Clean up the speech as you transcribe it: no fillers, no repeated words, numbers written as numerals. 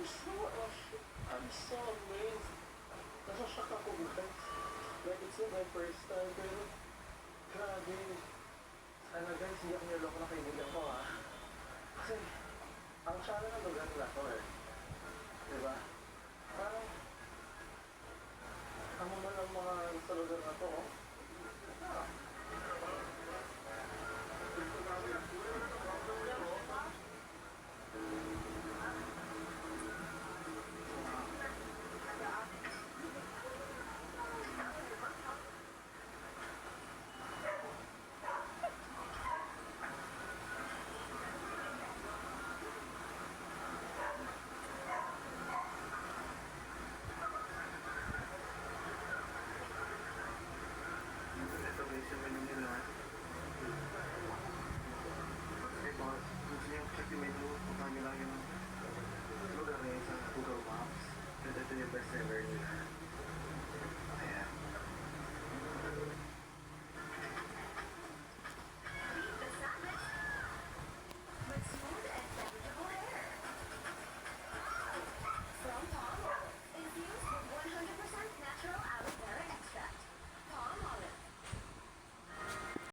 I'm so amazed. Nasa-shock ako guys. Like it's not my first time, pero grabe. Sana guys, hindi ako niloko na kaibigan ko ha. Kasi, ang tsara ng lugar nila to eh. Diba? Parang, amo man ang mga sa lugar na to, oh. Ah,